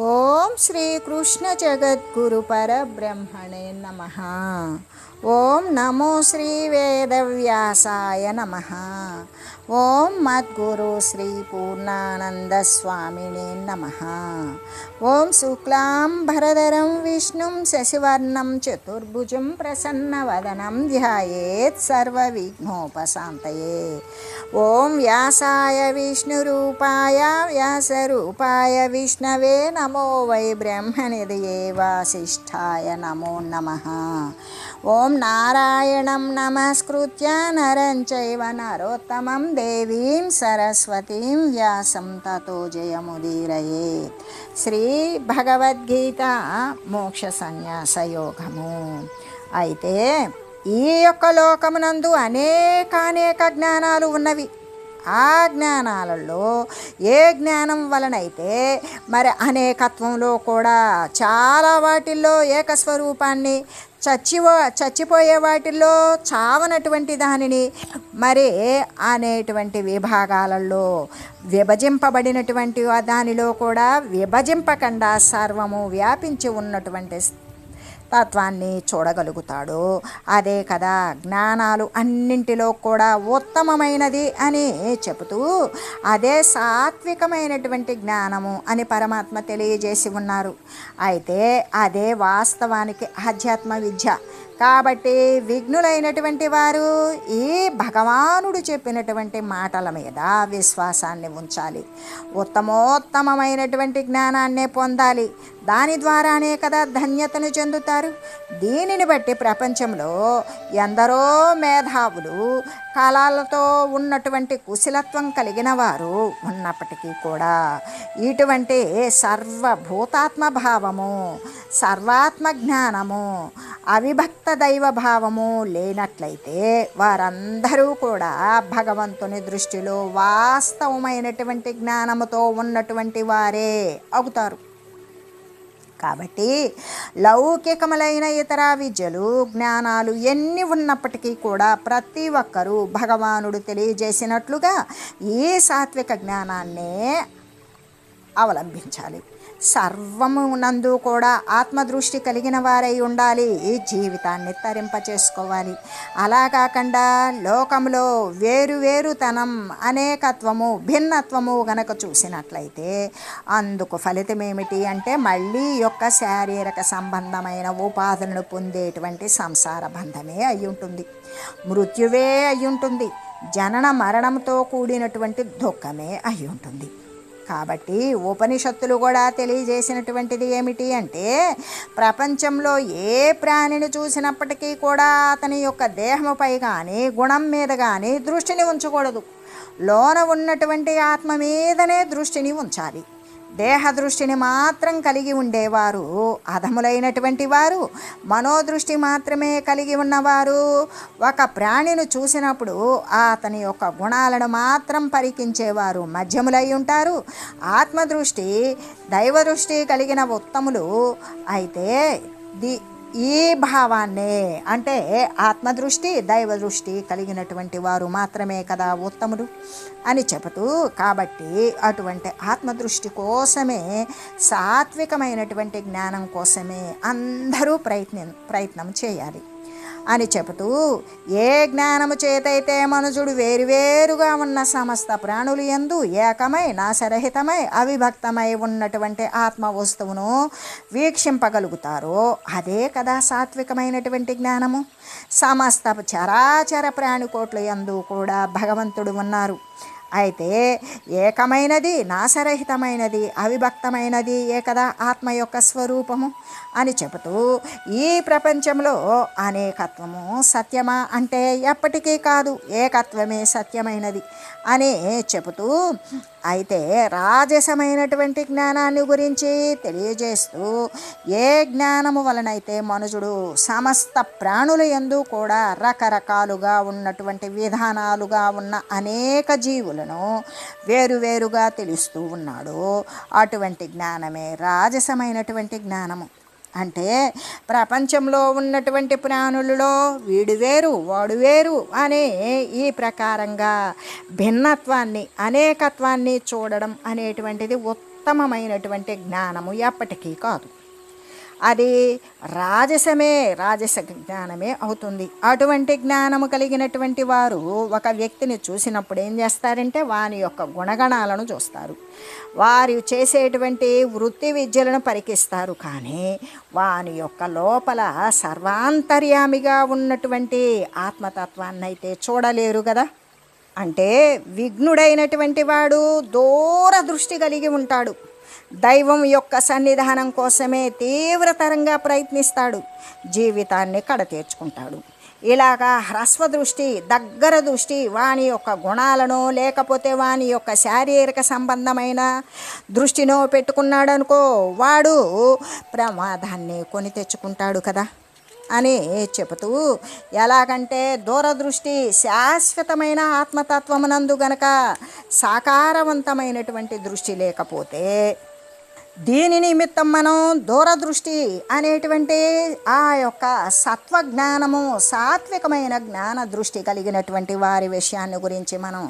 ఓం శ్రీ కృష్ణ జగద్గురు పరబ్రహ్మణే నమః. ఓం నమో శ్రీ వేదవ్యాసాయ నమః. ఓం మద్గురు శ్రీ పూర్ణానంద స్వామినే నమః. ఓం శుక్లాంబరధరం విష్ణుం శశివర్ణం చతుర్భుజం ప్రసన్నవదనం ధ్యాయేత్ సర్వవిఘ్నోపశాంతయే. ఓం వ్యాసాయ విష్ణురూపాయ వ్యాసరూపాయ విష్ణవే నమో వై బ్రహ్మనిధయే వాసిష్ఠాయ నమో నమః. ఓం నారాయణం నమస్కృత్య నరం చైవ నరోత్తమం దేవీం సరస్వతీం వ్యాసం తతో జయముదీరయేత్. శ్రీ భగవద్గీత మోక్ష సన్యాస యోగము. అయితే ఈ యొక్క లోకమునందు అనేక జ్ఞానాలు ఉన్నవి. ఆ జ్ఞానాలలో ఏ జ్ఞానం వలనైతే మరి అనేకత్వంలో కూడా చాలా వాటిల్లో ఏకస్వరూపాన్ని, చచ్చిపోయే వాటిల్లో చావనటువంటి దానిని మరి అనేటువంటి విభాగాలలో విభజింపబడినటువంటి దానిలో కూడా విభజింపకుండా సర్వము వ్యాపించి ఉన్నటువంటి తత్వాన్ని చూడగలుగుతాడు. అదే కదా జ్ఞానాలు అన్నింటిలో కూడా ఉత్తమమైనది అని చెబుతూ అదే సాత్వికమైనటువంటి జ్ఞానము అని పరమాత్మ తెలియజేసి ఉన్నారు. అయితే అదే వాస్తవానికి ఆధ్యాత్మ విద్య. కాబట్టి విఘ్నులైనటువంటి వారు ఈ భగవానుడు చెప్పినటువంటి మాటల మీద విశ్వాసాన్ని ఉంచాలి. ఉత్తమోత్తమైనటువంటి జ్ఞానాన్నే పొందాలి. దాని ద్వారానే కదా ధన్యతను చెందుతారు. దీనిని బట్టి ప్రపంచంలో ఎందరో మేధావులు, కళలతో ఉన్నటువంటి కుశలత్వం కలిగిన వారు ఉన్నప్పటికీ కూడా ఇటువంటి సర్వభూతాత్మ భావము, సర్వాత్మ జ్ఞానము, అవిభక్త దైవ భావము లేనట్లయితే వారందరూ కూడా భగవంతుని దృష్టిలో వాస్తవమైనటువంటి జ్ఞానముతో ఉన్నటువంటి వారే అవుతారు. కాబట్టి లౌకికములైన ఇతర విద్యలు, జ్ఞానాలు ఎన్ని ఉన్నప్పటికీ కూడా ప్రతి ఒక్కరూ భగవానుడు తెలియజేసినట్లుగా ఈ సాత్విక జ్ఞానాన్నే అవలంబించాలి. సర్వము నందు కూడా ఆత్మదృష్టి కలిగిన వారై ఉండాలి. ఈ జీవితాన్ని తరింపచేసుకోవాలి. అలా కాకుండా లోకంలో వేరువేరుతనం, అనేకత్వము, భిన్నత్వము గనక చూసినట్లయితే అందుకు ఫలితం ఏమిటి అంటే మళ్ళీ యొక్క శారీరక సంబంధమైన ఉపాధులను పొందేటువంటి సంసార బంధమే అయి ఉంటుంది, మృత్యువే అయి ఉంటుంది, జనన మరణంతో కూడినటువంటి దుఃఖమే అయి ఉంటుంది. కాబట్టి ఉపనిషత్తులు కూడా తెలియజేసినటువంటిది ఏమిటి అంటే ప్రపంచంలో ఏ ప్రాణిని చూసినప్పటికీ కూడా అతని యొక్క దేహముపై కానీ గుణం మీద కానీ దృష్టిని ఉంచకూడదు. లోన ఉన్నటువంటి ఆత్మ మీదనే దృష్టిని ఉంచాలి. దేహ దృష్టిని మాత్రం కలిగి ఉండేవారు అధములైనటువంటి వారు, మనోదృష్టి మాత్రమే కలిగి ఉన్నవారు ఒక ప్రాణిని చూసినప్పుడు అతని యొక్క గుణాలను మాత్రం పరికించేవారు మధ్యములై ఉంటారు. ఆత్మదృష్టి, దైవదృష్టి కలిగిన ఉత్తములు అయితే ఈ భావాన్నే అంటే ఆత్మదృష్టి, దైవదృష్టి కలిగినటువంటి వారు మాత్రమే కదా ఉత్తములు అని చెబుతూ, కాబట్టి అటువంటి ఆత్మదృష్టి కోసమే, సాత్వికమైనటువంటి జ్ఞానం కోసమే అందరూ ప్రయత్నం చేయాలి అని చెబుతూ, ఏ జ్ఞానము చేతైతే మనుజుడు వేరువేరుగా ఉన్న సమస్త ప్రాణులు యందు ఏకమై, నాశరహితమై, అవిభక్తమై ఉన్నటువంటి ఆత్మ వస్తువును వీక్షింపగలుగుతారో అదే కదా సాత్వికమైనటువంటి జ్ఞానము. సమస్త చరాచర ప్రాణికోట్ల యందు కూడా భగవంతుడు ఉన్నారు. అయితే ఏకమైనది, నాశరహితమైనది, అవిభక్తమైనది ఏ కదా ఆత్మ యొక్క స్వరూపము అని చెబుతూ, ఈ ప్రపంచంలో అనేకత్వము సత్యమా అంటే ఎప్పటికీ కాదు, ఏకత్వమే సత్యమైనది అని చెబుతూ, అయితే రాజసమైనటువంటి జ్ఞానాన్ని గురించి తెలియజేస్తూ, ఏ జ్ఞానము వలనైతే మనుషుడు సమస్త ప్రాణుల యందు కూడా రకరకాలుగా ఉన్నటువంటి విధానాలుగా ఉన్న అనేక జీవులను వేరువేరుగా తెలుస్తూ ఉన్నాడు, అటువంటి జ్ఞానమే రాజసమైనటువంటి జ్ఞానము. అంటే ప్రపంచంలో ఉన్నటువంటి ప్రాణులలో వీడు వేరు వాడు వేరు అనే ఈ ప్రకారంగా భిన్నత్వాన్ని అనేకత్వాన్ని చూడడం అనేటువంటిది ఉత్తమమైనటువంటి జ్ఞానము ఎప్పటికీ కాదు. అది రాజస జ్ఞానమే అవుతుంది. అటువంటి జ్ఞానము కలిగినటువంటి వారు ఒక వ్యక్తిని చూసినప్పుడు ఏం చేస్తారంటే వాని యొక్క గుణగణాలను చూస్తారు, వారు చేసేటువంటి వృత్తి విద్యలను పరికిస్తారు. కానీ వాని యొక్క లోపల సర్వాంతర్యామిగా ఉన్నటువంటి ఆత్మతత్వాన్ని అయితే చూడలేరు కదా. అంటే విఘ్నుడైనటువంటి వాడు దూరదృష్టి కలిగి ఉంటాడు. దైవం యొక్క సన్నిధానం కోసమే తీవ్రతరంగా ప్రయత్నిస్తాడు, జీవితాన్ని కడతీర్చుకుంటాడు. ఇలాగా హ్రస్వ దృష్టి, దగ్గర దృష్టి వాని యొక్క గుణాలను లేకపోతే వాని యొక్క శారీరక సంబంధమైన దృష్టినో పెట్టుకున్నాడనుకో వాడు ప్రమాదాన్ని కొని తెచ్చుకుంటాడు కదా అని చెబుతూ, ఎలాగంటే దూరదృష్టి శాశ్వతమైన ఆత్మతత్వమునందు గనక సాకారవంతమైనటువంటి దృష్టి లేకపోతే దీని నిమిత్తం మనం దూరదృష్టి అనేటువంటి ఆ యొక్క సత్వజ్ఞానము, సాత్వికమైన జ్ఞాన దృష్టి కలిగినటువంటి వారి విషయాన్ని గురించి మనం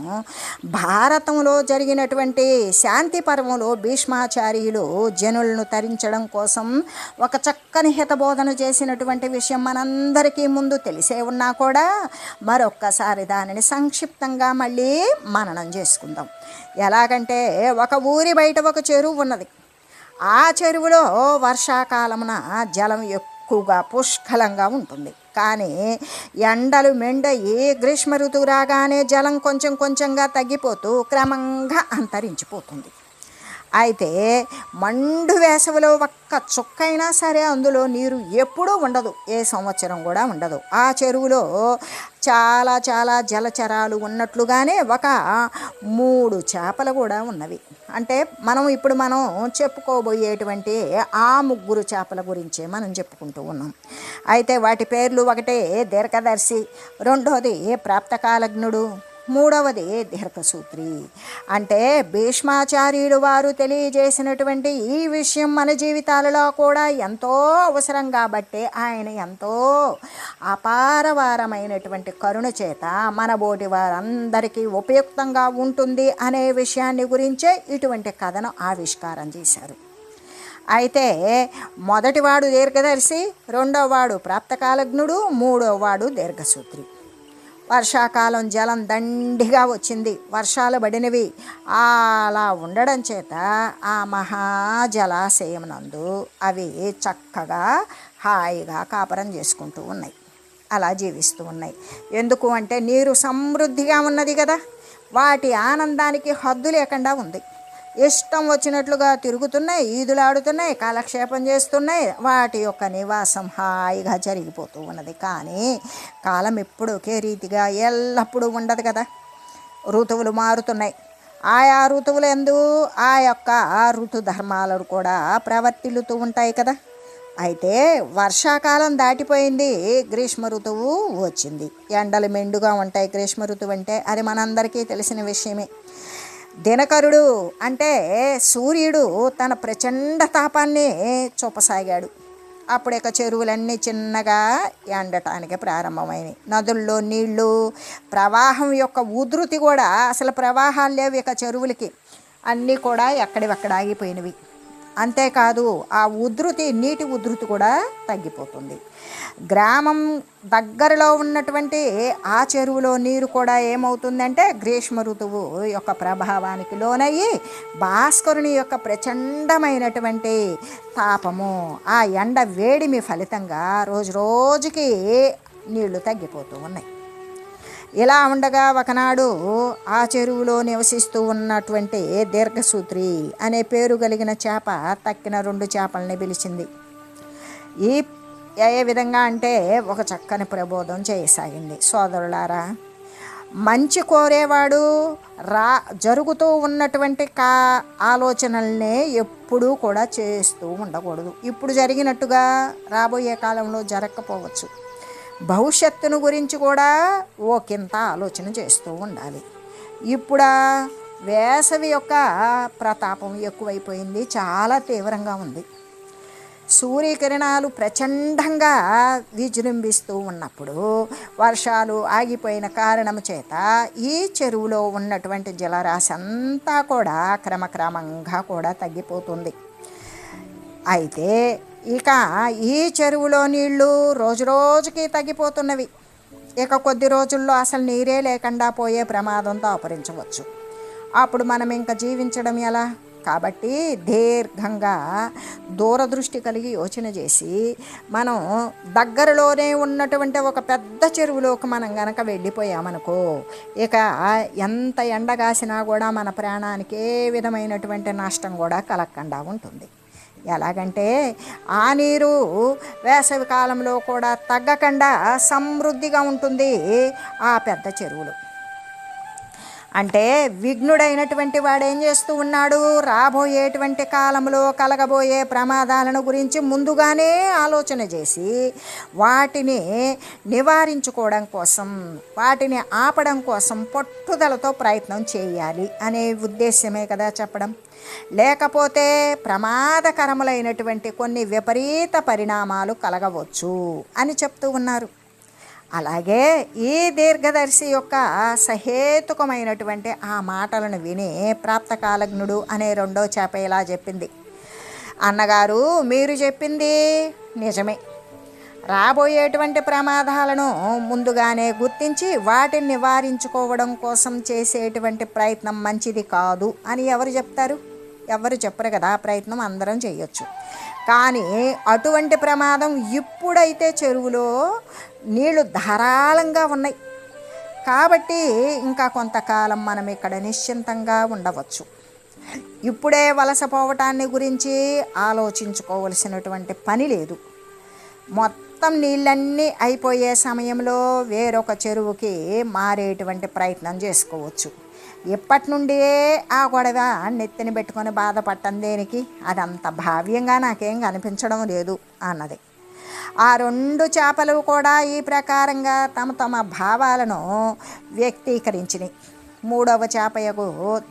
భారతంలో జరిగినటువంటి శాంతి పర్వంలో భీష్మాచార్యులు జనులను తరించడం కోసం ఒక చక్కని హితబోధన చేసినటువంటి విషయం మనందరికీ ముందు తెలిసే ఉన్నా కూడా మరొక్కసారి దానిని సంక్షిప్తంగా మళ్ళీ మననం చేసుకుందాం. ఎలాగంటే ఒక ఊరి బయట ఒక చెరువు ఉన్నది. ఆ చెరువులో వర్షాకాలమున జలం ఎక్కువగా పుష్కలంగా ఉంటుంది. కానీ ఎండలు మెండయి గ్రీష్మ ఋతువు రాగానే జలం కొంచెం కొంచెంగా తగ్గిపోతూ క్రమంగా అంతరించిపోతుంది. అయితే మండు వేసవిలో ఒక్క చుక్కైనా సరే అందులో నీరు ఎప్పుడూ ఉండదు, ఏ సంవత్సరం కూడా ఉండదు. ఆ చెరువులో చాలా చాలా జలచరాలు ఉన్నట్లుగానే ఒక 3 చేపలు కూడా ఉన్నవి. అంటే ఇప్పుడు మనం చెప్పుకోబోయేటువంటి ఆ 3 చేపల గురించే మనం చెప్పుకుంటూ ఉన్నాం. అయితే వాటి పేర్లు ఒకటే దీర్ఘదర్శి, రెండోది ప్రాప్తకాలజ్ఞుడు, మూడవది దీర్ఘసూత్రి. అంటే భీష్మాచార్యులు వారు తెలియజేసినటువంటి ఈ విషయం మన జీవితాలలో కూడా ఎంతో అవసరం కాబట్టి ఆయన ఎంతో అపారవారమైనటువంటి కరుణ చేత మన బోటి వారందరికీ ఉపయుక్తంగా ఉంటుంది అనే విషయాన్ని గురించే ఇటువంటి కథను ఆవిష్కారం చేశారు. అయితే మొదటివాడు దీర్ఘదర్శి, రెండోవాడు ప్రాప్తకాలజ్ఞుడు, మూడోవాడు దీర్ఘసూత్రి. వర్షాకాలం జలం దండిగా వచ్చింది, వర్షాలు పడినవి. అలా ఉండడం చేత ఆ మహాజలాశయమునందు అవి చక్కగా హాయిగా కాపురం చేసుకుంటూ ఉన్నాయి, అలా జీవిస్తూ ఉన్నాయి. ఎందుకు అంటే నీరు సమృద్ధిగా ఉన్నది కదా, వాటి ఆనందానికి హద్దు లేకుండా ఉంది. ఇష్టం వచ్చినట్లుగా తిరుగుతున్నాయి, ఈదులాడుతున్నాయి, కాలక్షేపం చేస్తున్నాయి. వాటి యొక్క నివాసం హాయిగా జరిగిపోతూ ఉన్నది. కానీ కాలం ఎప్పుడు ఒకే రీతిగా ఎల్లప్పుడూ ఉండదు కదా, ఋతువులు మారుతున్నాయి. ఆయా ఋతువులు ఎందు ఆ యొక్క ఋతు ధర్మాలు కూడా ప్రవర్తిల్లుతూ ఉంటాయి కదా. అయితే వర్షాకాలం దాటిపోయింది, గ్రీష్మ ఋతువు వచ్చింది. ఎండలు మెండుగా ఉంటాయి గ్రీష్మ ఋతువు అంటే, అది మనందరికీ తెలిసిన విషయమే. దినకరుడు అంటే సూర్యుడు తన ప్రచండ తాపాన్ని చూపసాగాడు. అప్పుడు ఇక చెరువులన్నీ చిన్నగా ఎండటానికి ప్రారంభమైనవి. నదుల్లో నీళ్లు ప్రవాహం యొక్క ఉధృతి కూడా, అసలు ప్రవాహాలు లేవు ఇక చెరువులకి, అన్నీ కూడా ఎక్కడివక్కడ ఆగిపోయినవి. అంతేకాదు ఆ నీటి ఉధృతి కూడా తగ్గిపోతుంది. గ్రామం దగ్గరలో ఉన్నటువంటి ఆ చెరువులో నీరు కూడా ఏమవుతుందంటే గ్రీష్మ ఋతువు యొక్క ప్రభావానికి లోనయ్యి భాస్కరుని యొక్క ప్రచండమైనటువంటి తాపము, ఆ ఎండ వేడిమి ఫలితంగా రోజు రోజుకి నీళ్లు తగ్గిపోతూ ఉన్నాయి. ఇలా ఉండగా ఒకనాడు ఆ చెరువులో నివసిస్తూ ఉన్నటువంటి దీర్ఘసూత్రి అనే పేరు కలిగిన చేప తక్కిన 2 చేపల్ని పిలిచింది. ఏ విధంగా అంటే ఒక చక్కని ప్రబోధం చేయసాగింది. సోదరులారా, మంచి కోరేవాడు జరుగుతూ ఉన్నటువంటి ఆలోచనల్నే ఎప్పుడూ కూడా చేస్తూ ఉండకూడదు. ఇప్పుడు జరిగినట్టుగా రాబోయే కాలంలో జరగకపోవచ్చు. భవిష్యత్తును గురించి కూడా ఒకంత ఆలోచన చేస్తూ ఉండాలి. ఇప్పుడు వేసవి యొక్క ప్రతాపం ఎక్కువైపోయింది, చాలా తీవ్రంగా ఉంది. సూర్యకిరణాలు ప్రచండంగా విజృంభిస్తూ ఉన్నప్పుడు వర్షాలు ఆగిపోయిన కారణం చేత ఈ చెరువులో ఉన్నటువంటి జలరాశి అంతా కూడా క్రమక్రమంగా కూడా తగ్గిపోతుంది. అయితే ఇక ఈ చెరువులో నీళ్లు రోజు రోజుకి తగ్గిపోతున్నవి. ఇక కొద్ది రోజుల్లో అసలు నీరే లేకుండా పోయే ప్రమాదంతో అపహరించవచ్చు. అప్పుడు మనం ఇంకా జీవించడం ఎలా? కాబట్టి దీర్ఘంగా దూరదృష్టి కలిగి యోచన చేసి మనం దగ్గరలోనే ఉన్నటువంటి ఒక పెద్ద చెరువులోకి మనం గనక వెళ్ళిపోయామనుకో, ఇక ఎంత ఎండగాసినా కూడా మన ప్రాణానికి ఏ విధమైనటువంటి నష్టం కూడా కలగకుండా ఉంటుంది. ఎలాగంటే ఆ నీరు వేసవి కాలంలో కూడా తగ్గకుండా సమృద్ధిగా ఉంటుంది ఆ పెద్ద చెరువులు. అంటే విఘ్నుడైనటువంటి వాడు ఏం చేస్తూ ఉన్నాడు? రాబోయేటువంటి కాలంలో కలగబోయే ప్రమాదాలను గురించి ముందుగానే ఆలోచన చేసి వాటిని నివారించుకోవడం కోసం, వాటిని ఆపడం కోసం పట్టుదలతో ప్రయత్నం చేయాలి అనే ఉద్దేశ్యమే కదా చెప్పడం. లేకపోతే ప్రమాదకరములైనటువంటి కొన్ని విపరీత పరిణామాలు కలగవచ్చు అని చెప్తూ ఉన్నారు. అలాగే ఈ దీర్ఘదర్శి యొక్క సహేతుకమైనటువంటి ఆ మాటలను విని ప్రాప్తకాలజ్ఞుడు అనే రెండో చేప ఇలా చెప్పింది: అన్నగారు, మీరు చెప్పింది నిజమే. రాబోయేటువంటి ప్రమాదాలను ముందుగానే గుర్తించి వాటిని నివారించుకోవడం కోసం చేసేటువంటి ప్రయత్నం మంచిది కాదు అని ఎవరు చెప్తారు? ఎవరు చెప్పరు కదా. ప్రయత్నం అందరం చేయొచ్చు. కానీ అటువంటి ప్రమాదం ఇప్పుడైతే చెరువులో నీళ్లు ధారాళంగా ఉన్నాయి కాబట్టి ఇంకా కొంతకాలం మనం ఇక్కడ నిశ్చింతంగా ఉండవచ్చు. ఇప్పుడే వలసపోవటాన్ని గురించి ఆలోచించుకోవలసినటువంటి పని లేదు. మొత్తం నీళ్ళన్నీ అయిపోయే సమయంలో వేరొక చెరువుకి మారేటువంటి ప్రయత్నం చేసుకోవచ్చు. ఇప్పటి నుండే ఆ గొడవ నెత్తిని పెట్టుకొని బాధపడటం దేనికి? అదంత భావ్యంగా నాకేం కనిపించడం లేదు అన్నది. ఆ రెండు చేపలు కూడా ఈ ప్రకారంగా తమ తమ భావాలను వ్యక్తీకరించినాయి. మూడవ చేపయకు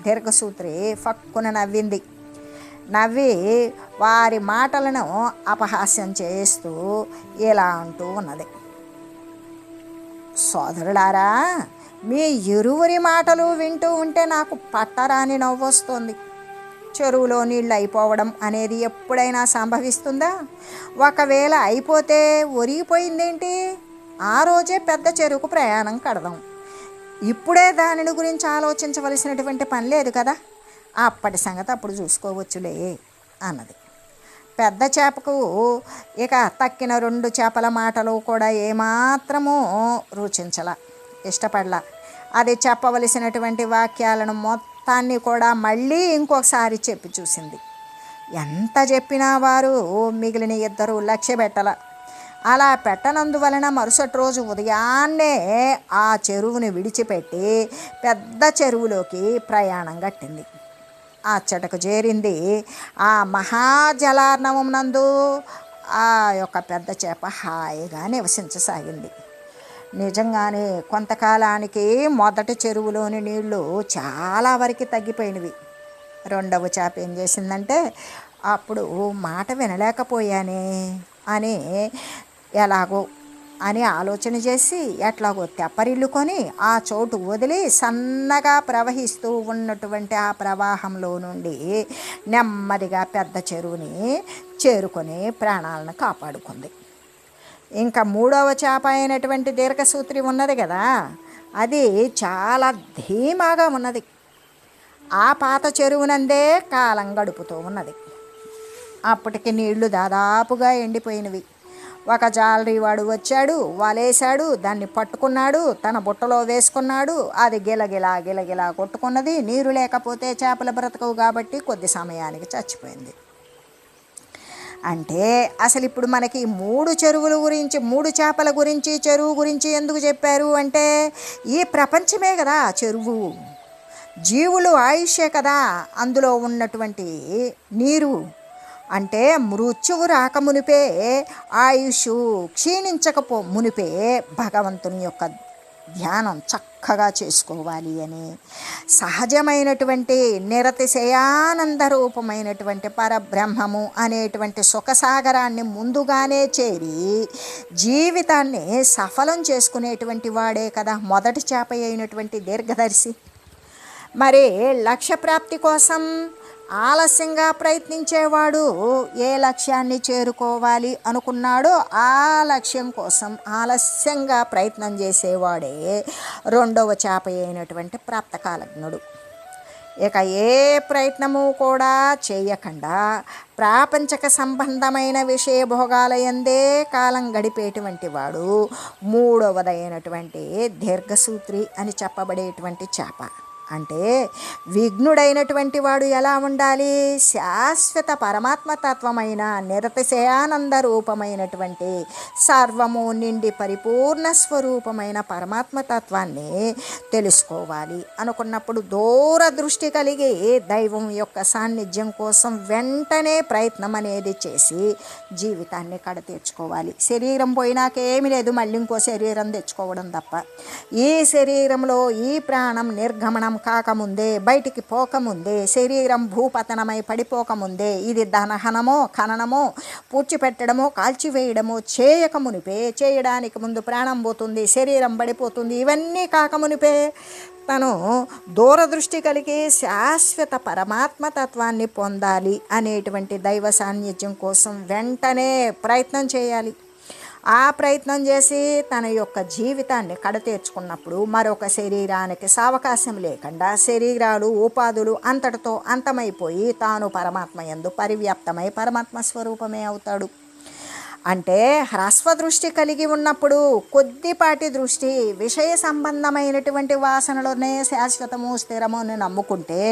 దీర్ఘసూత్రి ఫక్కున నవ్వింది. నవ్వి వారి మాటలను అపహాస్యం చేస్తూ ఇలా అంటూ ఉన్నది: సోదరులారా, మీ ఇరువురి మాటలు వింటూ ఉంటే నాకు పట్టరాని నవ్వొస్తుంది. చెరువులో నీళ్ళు అయిపోవడం అనేది ఎప్పుడైనా సంభవిస్తుందా? ఒకవేళ అయిపోతే ఒరిగిపోయిందేంటి? ఆ రోజే పెద్ద చెరువుకు ప్రయాణం కడదాం. ఇప్పుడే దానిని గురించి ఆలోచించవలసినటువంటి పని లేదు కదా. అప్పటి సంగతి అప్పుడు చూసుకోవచ్చులే అన్నది. పెద్ద చేపకు ఇక తక్కిన రెండు చేపల మాటలు కూడా ఏమాత్రమూ రుచించలా, ఇష్టపడలా. అది చెప్పవలసినటువంటి వాక్యాలను మొత్తాన్ని కూడా మళ్ళీ ఇంకొకసారి చెప్పి చూసింది. ఎంత చెప్పినా వారు మిగిలిన ఇద్దరు లక్ష్య పెట్టల. అలా పెట్టనందువలన మరుసటి రోజు ఉదయాన్నే ఆ చెరువుని విడిచిపెట్టి పెద్ద చెరువులోకి ప్రయాణం కట్టింది. ఆ చెటకు చేరింది. ఆ మహాజలార్ణవం నందు ఆ యొక్క పెద్ద చేప హాయిగా నివసించసాగింది. నిజంగానే కొంతకాలానికి మొదటి చెరువులోని నీళ్లు చాలా వరకు తగ్గిపోయినవి. రెండవ చేప ఏం చేసిందంటే, అప్పుడు మాట వినలేకపోయానే అని ఎలాగో అని ఆలోచన చేసి ఎట్లాగో తెప్పరిల్లుకొని ఆ చోటు వదిలి సన్నగా ప్రవహిస్తూ ఉన్నటువంటి ఆ ప్రవాహంలో నుండి నెమ్మదిగా పెద్ద చెరువుని చేరుకొని ప్రాణాలను కాపాడుకుంది. ఇంకా మూడవ చేప అయినటువంటి దీర్ఘసూత్రి ఉన్నది కదా, అది చాలా ధీమాగా ఉన్నది. ఆ పాత చెరువునందే కాలం గడుపుతూ ఉన్నది. అప్పటికి నీళ్లు దాదాపుగా ఎండిపోయినవి. ఒక జాలరీవాడు వచ్చాడు, వలేశాడు, దాన్ని పట్టుకున్నాడు, తన బుట్టలో వేసుకున్నాడు. అది గిలగిలా గిలగిలా కొట్టుకున్నది. నీరు లేకపోతే చేపల బ్రతకవు కాబట్టి కొద్ది సమయానికి చచ్చిపోయింది. అంటే అసలు ఇప్పుడు మనకి మూడు చెరువుల గురించి, మూడు చేపల గురించి, చెరువు గురించి ఎందుకు చెప్పారు అంటే, ఈ ప్రపంచమే కదా చెరువు. జీవులు ఆయుష్యే కదా అందులో ఉన్నటువంటి నీరు. అంటే మృత్యువు రాకమునిపే, ఆయుష్ క్షీణించకపో మునిపే భగవంతుని యొక్క ధ్యానం చక్కగా చేసుకోవాలి అని సహజమైనటువంటి నిరతిశయానంద రూపమైనటువంటి పరబ్రహ్మము అనేటువంటి సుఖసాగరాన్ని ముందుగానే చేరి జీవితాన్ని సఫలం చేసుకునేటువంటి వాడే కదా మొదటి చేప అయినటువంటి దీర్ఘదర్శి. మరి లక్ష్య ప్రాప్తి కోసం ఆలస్యంగా ప్రయత్నించేవాడు ఏ లక్ష్యాన్ని చేరుకోవాలి అనుకున్నాడో ఆ లక్ష్యం కోసం ఆలస్యంగా ప్రయత్నం చేసేవాడే రెండవ చేప అయినటువంటి ప్రాప్తకాలజ్ఞుడు. ఇక ఏ ప్రయత్నము కూడా చేయకుండా ప్రాపంచక సంబంధమైన విషయభోగాలయందే కాలం గడిపేటువంటి వాడు మూడవదైనటువంటి దీర్ఘసూత్రి అని చెప్పబడేటువంటి చేప. అంటే విఘ్నుడైనటువంటి వాడు ఎలా ఉండాలి? శాశ్వత పరమాత్మతత్వమైన నిరతిశయానంద రూపమైనటువంటి సర్వము నిండి పరిపూర్ణ స్వరూపమైన పరమాత్మతత్వాన్ని తెలుసుకోవాలి అనుకున్నప్పుడు దూరదృష్టి కలిగి దైవం యొక్క సాన్నిధ్యం కోసం వెంటనే ప్రయత్నం అనేది చేసి జీవితాన్ని కడతీర్చుకోవాలి. శరీరం పోయినాక ఏమీ లేదు, మళ్ళీ ఇంకో శరీరం తెచ్చుకోవడం తప్ప. ఈ శరీరంలో ఈ ప్రాణం నిర్గమనం కాకముందే, బయటికి పోకముందే, శరీరం భూపతనమై పడిపోకముందే, ఇది దహనమో ఖననమో పూడ్చిపెట్టడమో కాల్చివేయడమో చేయకమునిపే, చేయడానికి ముందు ప్రాణం పోతుంది, శరీరం పడిపోతుంది, ఇవన్నీ కాకమునిపే తను దూరదృష్టి కలిగి శాశ్వత పరమాత్మతత్వాన్ని పొందాలి అనేటువంటి దైవ సాన్నిధ్యం కోసం వెంటనే ప్రయత్నం చేయాలి. ఆ ప్రయత్నం చేసి తన యొక్క జీవితాన్ని కడతీర్చుకున్నప్పుడు మరొక శరీరానికి సావకాశం లేకుండా శరీరాలు ఉపాధులు అంతటితో అంతమైపోయి తాను పరమాత్మ యందు పరివ్యాప్తమై పరమాత్మ స్వరూపమే అవుతాడు. అంటే హ్రస్వదృష్టి కలిగి ఉన్నప్పుడు కొద్దిపాటి దృష్టి విషయ సంబంధమైనటువంటి వాసనలోనే శాశ్వతము స్థిరము అని నమ్ముకుంటే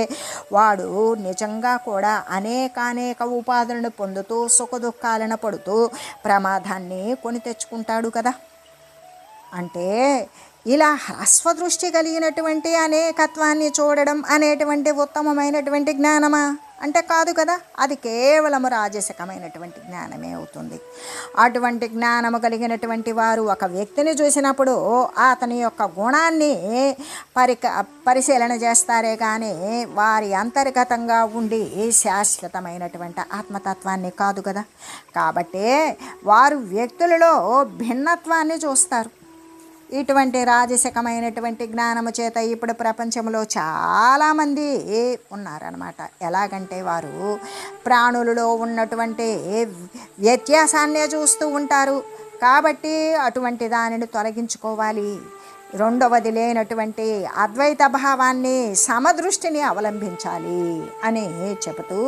వాడు నిజంగా కూడా అనేక ఉపాధులను పొందుతూ సుఖదుఖాలను పడుతూ ప్రమాదాన్ని కొని తెచ్చుకుంటాడు కదా. అంటే ఇలా హ్రస్వదృష్టి కలిగినటువంటి అనేకత్వాన్ని చూడడం అనేటువంటి ఉత్తమమైనటువంటి జ్ఞానమా అంటే కాదు కదా. అది కేవలం రాజసికమైనటువంటి జ్ఞానమే అవుతుంది. అటువంటి జ్ఞానము కలిగినటువంటి వారు ఒక వ్యక్తిని చూసినప్పుడు అతని యొక్క గుణాన్ని పరిశీలన చేస్తారే కానీ వారి అంతర్గతంగా ఉండి శాశ్వతమైనటువంటి ఆత్మతత్వాన్ని కాదు కదా. కాబట్టి వారు వ్యక్తులలో భిన్నత్వాన్ని చూస్తారు. ఇటువంటి రాజసికమైనటువంటి జ్ఞానము చేత ఇప్పుడు ప్రపంచంలో చాలామంది ఉన్నారన్నమాట. ఎలాగంటే వారు ప్రాణులలో ఉన్నటువంటి వ్యత్యాసాన్నే చూస్తూ ఉంటారు. కాబట్టి అటువంటి దానిని తొలగించుకోవాలి. రెండవది లేనటువంటి అద్వైత భావాన్ని సమదృష్టిని అవలంబించాలి అని చెబుతూ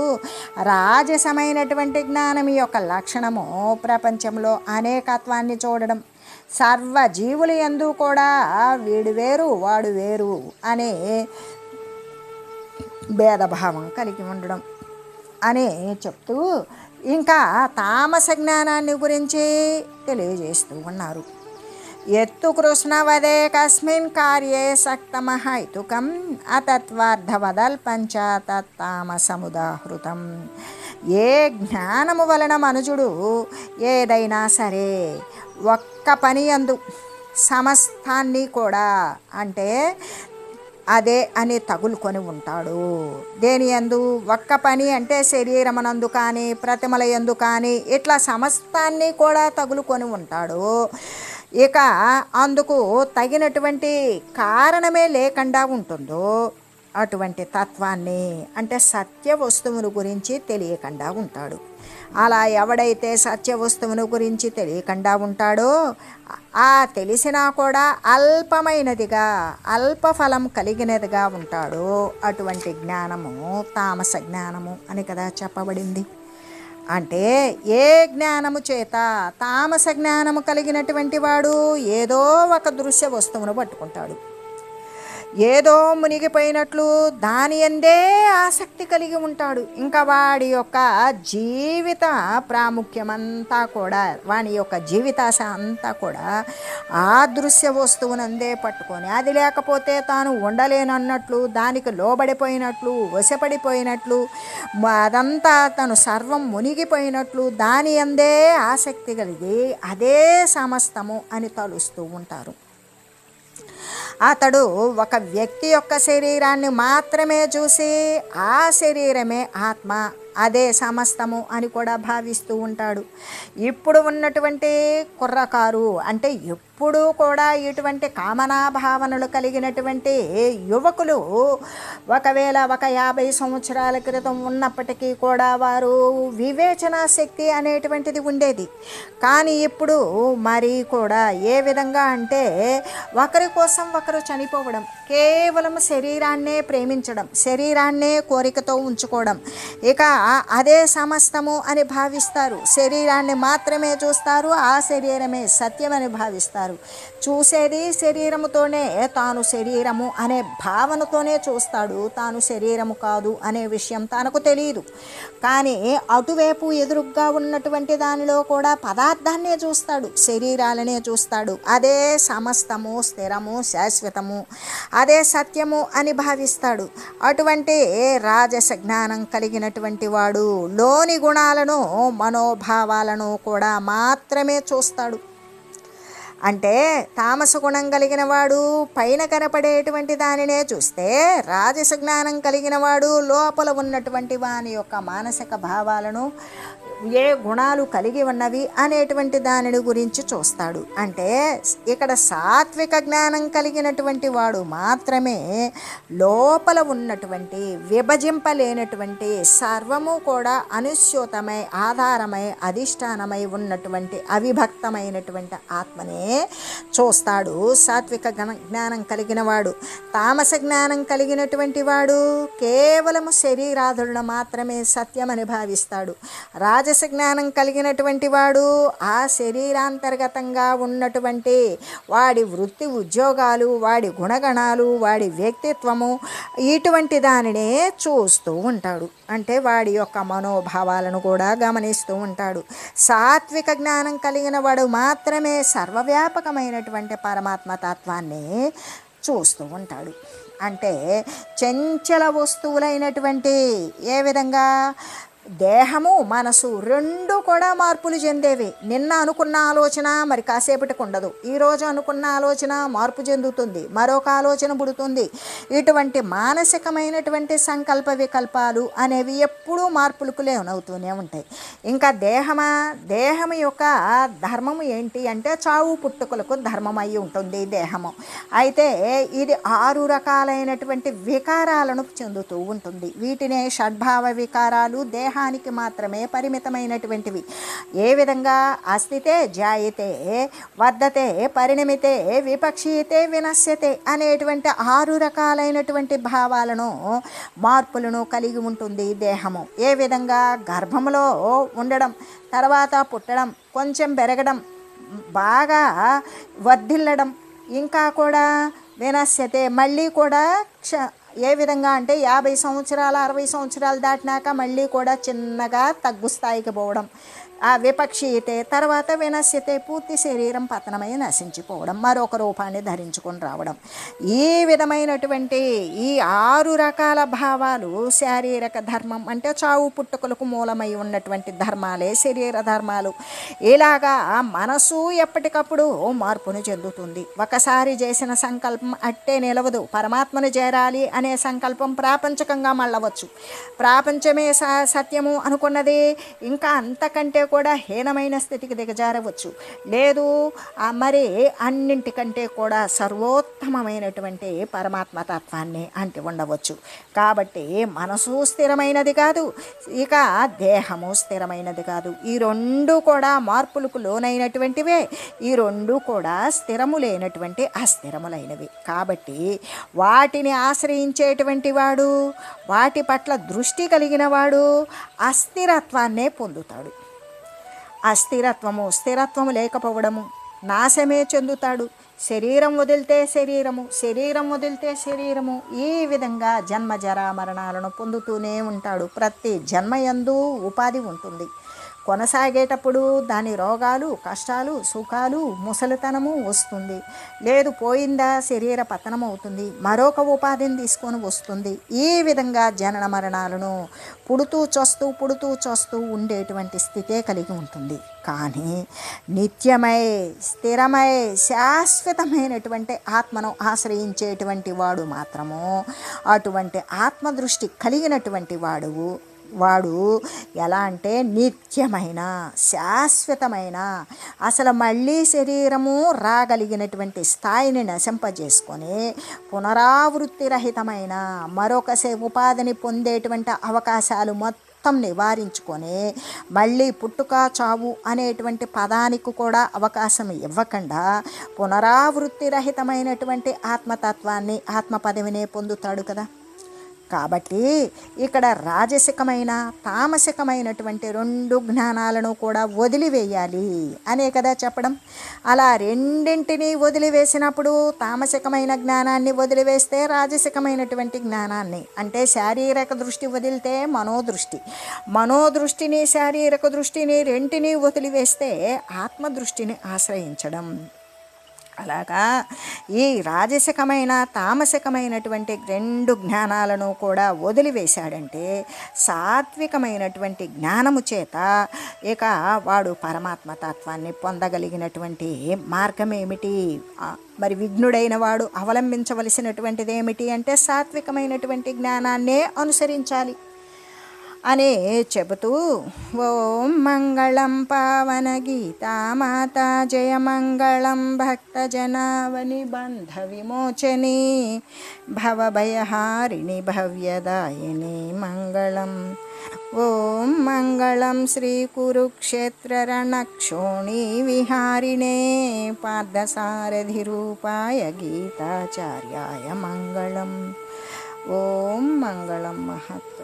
రాజసమైనటువంటి జ్ఞానం యొక్క లక్షణము ప్రపంచంలో అనేకత్వాన్ని చూడడం, సర్వజీవులు యందు కూడా వీడు వేరు వాడు వేరు అనే భేదభావం కలిగి ఉండడం అని చెప్తూ ఇంకా తామస జ్ఞానాన్ని గురించి తెలియజేస్తూ ఉన్నారు. ఎత్తు కృష్ణవదే కస్మిన్ కార్యే సక్తమహైతుకం అతత్వార్థవదల్పంచ తత్తామసముదాహృతం. ఏ జ్ఞానము వలన మనుజుడు ఏదైనా సరే ఒక్క పని యందు సమస్తాన్ని కూడా అంటే అదే అని తగులుకొని ఉంటాడు. దేని యందు? ఒక్క పని అంటే శరీరమునందు కానీ ప్రతిమల యందు కానీ ఇట్లా సమస్తాన్ని కూడా తగులుకొని ఉంటాడు. ఇక అందుకు తగినటువంటి కారణమే లేకుండా ఉంటుందో అటువంటి తత్వాన్ని అంటే సత్య వస్తువును గురించి తెలియకుండా ఉంటాడు. అలా ఎవడైతే సత్య వస్తువును గురించి తెలియకుండా ఉంటాడో ఆ తెలిసినా కూడా అల్పమైనదిగా అల్ప ఫలం కలిగినదిగా ఉంటాడో అటువంటి జ్ఞానము తామస జ్ఞానము అని కదా చెప్పబడింది. అంటే ఏ జ్ఞానము చేత తామస జ్ఞానము కలిగినటువంటి వాడు ఏదో ఒక దృశ్య వస్తువును పట్టుకుంటాడు. ఏదో మునిగిపోయినట్లు దాని యందే ఆసక్తి కలిగి ఉంటాడు. ఇంకా వాడి యొక్క జీవిత ప్రాముఖ్యమంతా కూడా వాని యొక్క జీవితాశ అంతా కూడా ఆ దృశ్య వస్తువునందే పట్టుకొని అది లేకపోతే తాను ఉండలేనన్నట్లు, దానికి లోబడిపోయినట్లు, వశపడిపోయినట్లు, అదంతా తను సర్వం మునిగిపోయినట్లు దాని యందే ఆసక్తి కలిగి అదే సమస్తము అని తలుస్తూ ఉంటారు. అతడు ఒక వ్యక్తి యొక్క శరీరాన్ని మాత్రమే చూసి ఆ శరీరమే ఆత్మ, అదే సమస్తము అని కూడా భావిస్తూ ఉంటాడు. ఇప్పుడు ఉన్నటువంటి కుర్రకారు అంటే ఎప్పుడూ కూడా ఇటువంటి కామనా భావనలు కలిగినటువంటి యువకులు ఒకవేళ ఒక 50 సంవత్సరాల క్రితం ఉన్నప్పటికీ కూడా వారు వివేచన శక్తి అనేటువంటిది ఉండేది. కానీ ఇప్పుడు మరి కూడా ఏ విధంగా అంటే ఒకరి కోసం ఒకరు చనిపోవడం, కేవలం శరీరాన్నే ప్రేమించడం, శరీరాన్నే కోరికతో ఉంచుకోవడం, ఇక అదే సమస్తము అని భావిస్తారు. శరీరాన్ని మాత్రమే చూస్తారు, ఆ శరీరమే సత్యమని భావిస్తారు. చూసేది శరీరముతోనే, తాను శరీరము అనే భావనతోనే చూస్తాడు, తాను శరీరము కాదు అనే విషయం తనకు తెలియదు. కానీ అటువైపు ఎదురుగ్గా ఉన్నటువంటి దానిలో కూడా పదార్థాన్నే చూస్తాడు, శరీరాలనే చూస్తాడు. అదే సమస్తము, స్థిరము, శాశ్వతము, అదే సత్యము అని భావిస్తాడు. అటువంటి రాజస జ్ఞానం కలిగినటువంటి వాడు లోని గుణాలను, మనోభావాలను కూడా మాత్రమే చూస్తాడు. అంటే తామస గుణం కలిగిన వాడు పైన కనపడేటువంటి దానినే చూస్తే, రాజస జ్ఞానం కలిగిన వాడు లోపల ఉన్నటువంటి వాని యొక్క మానసిక భావాలను, ఏ గుణాలు కలిగి ఉన్నవి అనేటువంటి దానిని గురించి చూస్తాడు. అంటే ఇక్కడ సాత్విక జ్ఞానం కలిగినటువంటి వాడు మాత్రమే లోపల ఉన్నటువంటి విభజింపలేనటువంటి సర్వము కూడా అనుస్యూతమై, ఆధారమై, అధిష్టానమై ఉన్నటువంటి అవిభక్తమైనటువంటి ఆత్మనే చూస్తాడు సాత్విక జ్ఞానం కలిగిన వాడు. తామస జ్ఞానం కలిగినటువంటి వాడు కేవలము శరీరాధులను మాత్రమే సత్యమని భావిస్తాడు. రాజస జ్ఞానం కలిగినటువంటి వాడు ఆ శరీరాంతర్గతంగా ఉన్నటువంటి వాడి వృత్తి ఉద్యోగాలు, వాడి గుణగణాలు, వాడి వ్యక్తిత్వము, ఇటువంటి దానినే చూస్తూ ఉంటాడు. అంటే వాడి యొక్క మనోభావాలను కూడా గమనిస్తూ ఉంటాడు. సాత్విక జ్ఞానం కలిగిన వాడు మాత్రమే సర్వవ్యాపకమైనటువంటి పరమాత్మ తత్వాన్ని చూస్తూ ఉంటాడు. అంటే చంచల వస్తువులైనటువంటి, ఏ విధంగా దేహము, మనసు రెండు కూడా మార్పులు చెందేవి. నిన్న అనుకున్న ఆలోచన మరి కాసేపటికి ఉండదు, ఈరోజు అనుకున్న ఆలోచన మార్పు చెందుతుంది, మరొక ఆలోచన పుడుతుంది. ఇటువంటి మానసికమైనటువంటి సంకల్ప వికల్పాలు అనేవి ఎప్పుడూ మార్పులకు లోనవుతూనే ఉంటాయి. ఇంకా దేహం యొక్క ధర్మము ఏంటి అంటే చావు పుట్టుకలకు ధర్మం అయి ఉంటుంది దేహము. అయితే ఇది 6 రకాలైనటువంటి వికారాలను చెందుతూ ఉంటుంది. వీటినే షడ్భావ వికారాలు, దేహానికి మాత్రమే పరిమితమైనటువంటివి. ఏ విధంగా అస్థితే జాయతే, వర్ధతే, పరిణమితే, విపక్షీయతే, వినశ్యతే అనేటువంటి 6 రకాలైనటువంటి భావాలను, మార్పులను కలిగి ఉంటుంది దేహము. ఏ విధంగా గర్భంలో ఉండడం, తర్వాత పుట్టడం, కొంచెం పెరగడం, బాగా వర్ధిల్లడం, ఇంకా కూడా వినశ్యతే, మళ్ళీ కూడా ఏ విధంగా అంటే 50 సంవత్సరాలు 60 సంవత్సరాలు దాటినాక మళ్ళీ కూడా చిన్నగా తగ్గు స్థాయికి పోవడం, ఆ విపక్షీయతే, తర్వాత వినశ్యతే, పూర్తి శరీరం పతనమై నశించిపోవడం, మరొక రూపాన్ని ధరించుకొని రావడం. ఈ విధమైనటువంటి ఈ 6 రకాల భావాలు శారీరక ధర్మం అంటే చావు పుట్టుకలకు మూలమై ఉన్నటువంటి ధర్మాలే శరీర ధర్మాలు. ఇలాగా మనసు ఎప్పటికప్పుడు మార్పును చెందుతుంది. ఒకసారి చేసిన సంకల్పం అట్టే నిలవదు. పరమాత్మను చేరాలి అనే సంకల్పం ప్రాపంచకంగా మళ్ళవచ్చు. ప్రాపంచమే సత్యము అనుకున్నది ఇంకా అంతకంటే కూడా హీనమైన స్థితికి దిగజారవచ్చు. లేదు మరి అన్నింటికంటే కూడా సర్వోత్తమమైనటువంటి పరమాత్మ తత్వాన్ని అంటి ఉండవచ్చు. కాబట్టి మనసు స్థిరమైనది కాదు, ఇక దేహము స్థిరమైనది కాదు. ఈ రెండు కూడా మార్పులకు లోనైనటువంటివే. ఈ రెండు కూడా స్థిరము లేనటువంటి అస్థిరములైనవి. కాబట్టి వాటిని ఆశ్రయించేటువంటి వాడు, వాటి పట్ల దృష్టి కలిగిన వాడు అస్థిరత్వాన్నే పొందుతాడు. స్థిరత్వము లేకపోవడము, నాశమే చెందుతాడు. శరీరం వదిలితే శరీరము, శరీరం వదిలితే శరీరము, ఈ విధంగా జన్మ జరా మరణాలను పొందుతూనే ఉంటాడు. ప్రతి జన్మయందు ఉపాధి ఉంటుంది. కొనసాగేటప్పుడు దాని రోగాలు, కష్టాలు, సుఖాలు, ముసలితనము వస్తుంది. లేదు పోయిందా శరీర పతనం అవుతుంది, మరొక ఉపాధిని తీసుకొని వస్తుంది. ఈ విధంగా జనన మరణాలను పుడుతూ చస్తూ ఉండేటువంటి స్థితే కలిగి ఉంటుంది. కానీ నిత్యమై, స్థిరమై, శాశ్వతమైనటువంటి ఆత్మను ఆశ్రయించేటువంటి వాడు మాత్రము, అటువంటి ఆత్మదృష్టి కలిగినటువంటి వాడు ఎలా అంటే నిత్యమైన, శాశ్వతమైన, అసలు మళ్ళీ శరీరము రాగలిగినటువంటి స్థాయిని నశింపజేసుకొని పునరావృత్తి రహితమైన మరొక ఉపాధిని పొందేటువంటి అవకాశాలు మొత్తం నివారించుకొని మళ్ళీ పుట్టుక చావు అనేటువంటి పదానికి కూడా అవకాశం ఇవ్వకుండా పునరావృత్తి రహితమైనటువంటి ఆత్మతత్వాన్ని, ఆత్మ పదవినే పొందుతాడు కదా. కాబట్టి ఇక్కడ రాజసికమైన, తామసికమైనటువంటి 2 జ్ఞానాలను కూడా వదిలివేయాలి అనే కదా చెప్పడం. అలా రెండింటినీ వదిలివేసినప్పుడు తామసికమైన జ్ఞానాన్ని వదిలివేస్తే రాజసికమైనటువంటి జ్ఞానాన్ని, అంటే శారీరక దృష్టి వదిలితే మనోదృష్టిని, శారీరక దృష్టిని రెంటినీ వదిలివేస్తే ఆత్మదృష్టిని ఆశ్రయించడం. అలాగా ఈ రాజసికమైన, తామసికమైనటువంటి 2 జ్ఞానాలను కూడా వదిలివేశాడంటే సాత్వికమైనటువంటి జ్ఞానము చేత ఇక వాడు పరమాత్మ తత్వాన్ని పొందగలిగినటువంటి మార్గం ఏమిటి? మరి విఘ్నుడైన వాడు అవలంబించవలసినటువంటిది ఏమిటి అంటే సాత్వికమైనటువంటి జ్ఞానాన్నే అనుసరించాలి అని చెబుతూ ఓం మంగళం పావన గీతామాతా జయ మంగళం భక్తజనావని బంధ విమోచని భవభయహారిణి భవ్యదాయిని మంగళం. ఓం మంగళం శ్రీ కురుక్షేత్ర రణక్షోణి విహారిణే పార్థసారథి రూపాయ గీతాచార్యాయ మంగళం. ఓం మంగళం మహత్.